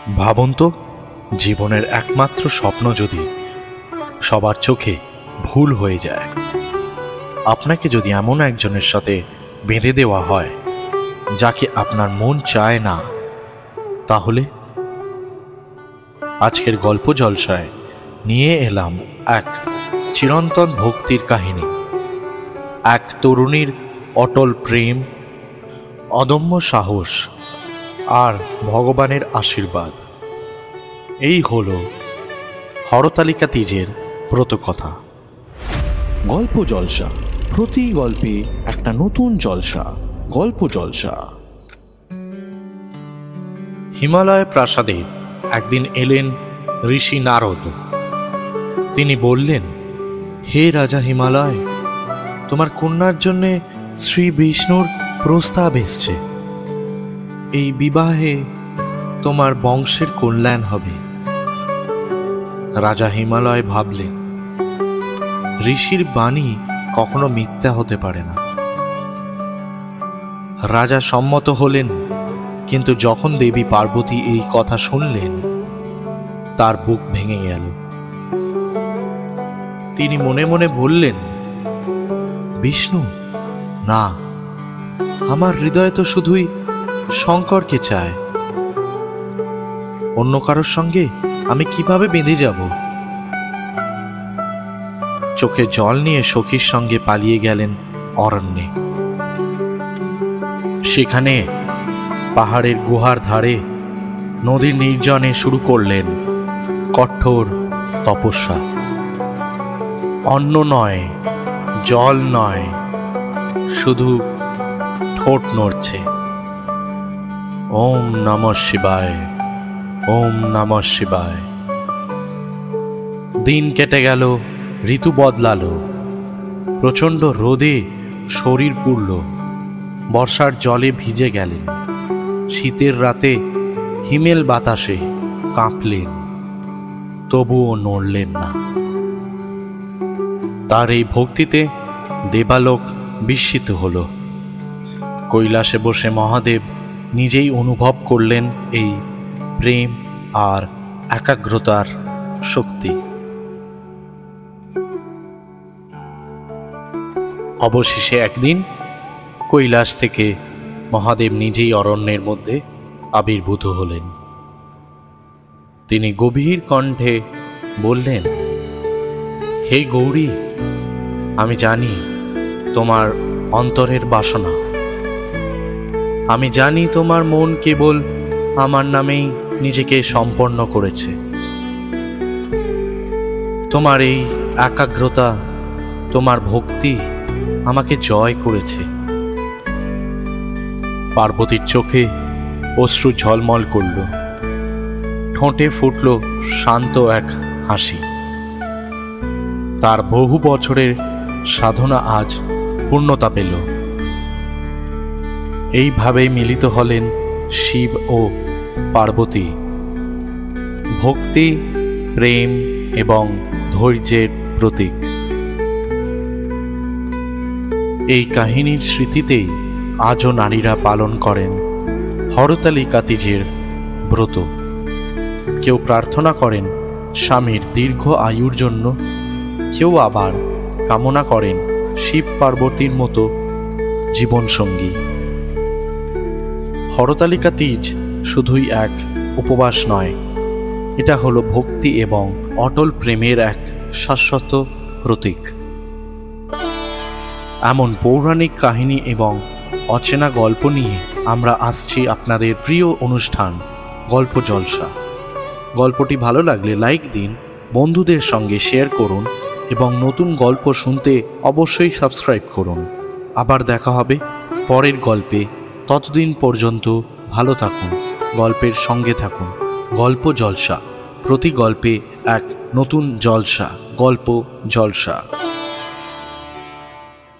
ভাবুন তো, জীবনের একমাত্র স্বপ্ন যদি সবার চোখে ভুল হয়ে যায়, আপনাকে যদি এমন একজনের সাথে বেঁধে দেওয়া হয় যাকে আপনার মন চায় না, তাহলে আজকের গল্প জলসায় নিয়ে এলাম এক চিরন্তন ভক্তির কাহিনী, এক তরুণীর অটল প্রেম, অদম্য সাহস আর ভগবানের আশীর্বাদ। এই হলো হরতালিকা তীজের ব্রতকথা। গল্প জলসা, প্রতি গল্পে একটা নতুন জলসা। গল্প জলসা। হিমালয় প্রাসাদে একদিন এলেন ঋষি নারদ। তিনি বললেন, হে রাজা হিমালয়, তোমার কন্যার জন্য শ্রী বিষ্ণুর প্রস্তাব এসছে। এই বিবাহে তোমার বংশের কল্যাণ হবে। রাজা হিমালয় ভাবলেন, ঋষির বাণী কখনো মিথ্যা হতে পারে না। রাজা সম্মত হলেন, কিন্তু যখন দেবী পার্বতী এই কথা শুনলেন, তার বুক ভেঙে গেল। তিনি মনে মনে বললেন, বিষ্ণু, না, আমার হৃদয় তো শুধুই শঙ্করকে চায়। অন্য কারোর সঙ্গে আমি কিভাবে বেঁধে যাব? চোখে জল নিয়ে সখীর সঙ্গে পালিয়ে গেলেন অরণ্যে। সেখানে পাহাড়ের গুহার ধারে নদীর নির্জনে শুরু করলেন কঠোর তপস্যা। অন্ন নয়, জল নয়, শুধু ঠোঁট নড়ছে। ওম নমঃ শিবায়, ওম নমঃ শিবায়। দিন কেটে গেল, ঋতু বদলালো। প্রচণ্ড রোদে শরীর পুড়ল, বর্ষার জলে ভিজে গেলেন। শীতের রাতে হিমেল বাতাসে কাঁপলেন, তবুও নড়লেন না। তার এই ভক্তিতে দেবালোক বিস্মিত হল। কৈলাসে বসে মহাদেব নিজেই অনুভব করলেন এই প্রেম আর একাগ্রতার শক্তি। অবশেষে একদিন কৈলাস থেকে মহাদেব নিজেই অরণ্যের মধ্যে আবির্ভূত হলেন। তিনি গভীর কণ্ঠে বললেন, হে গৌরী, আমি জানি তোমার অন্তরের বাসনা। আমি জানি তোমার মন কেবল আমার নামেই নিজেকে সম্পন্ন করেছে। তোমার এই একাগ্রতা, তোমার ভক্তি আমাকে জয় করেছে। পার্বতীর চোখে অশ্রু ঝলমল করল, ঠোঁটে ফুটল শান্ত এক হাসি। তার বহু বছরের সাধনা আজ পূর্ণতা পেল। এইভাবেই মিলিত হলেন শিব ও পার্বতী। ভক্তি, প্রেম এবং ধৈর্যের প্রতীক। এই কাহিনীর স্মৃতিতেই আজও নারীরা পালন করেন হরতালিকা তীজের ব্রত। কেউ প্রার্থনা করেন স্বামীর দীর্ঘ আয়ুর জন্য, কেউ আবার কামনা করেন শিব পার্বতীর মতো জীবনসঙ্গী। হরতালিকা তীজ শুধুই এক উপবাস নয়, এটা হলো ভক্তি এবং অটল প্রেমের এক শাশ্বত প্রতীক। এমন পৌরাণিক কাহিনী এবং অচেনা গল্প নিয়ে আমরা আসছি আপনাদের প্রিয় অনুষ্ঠান গল্প জলসা। গল্পটি ভালো লাগলে লাইক দিন, বন্ধুদের সঙ্গে শেয়ার করুন এবং নতুন গল্প শুনতে অবশ্যই সাবস্ক্রাইব করুন। আবার দেখা হবে পরের গল্পে। ততদিন পর্যন্ত ভালো থাকুন, গল্পের সঙ্গে থাকুন। গল্প জলসা, প্রতি গল্পে এক নতুন জলসা। গল্প জলসা।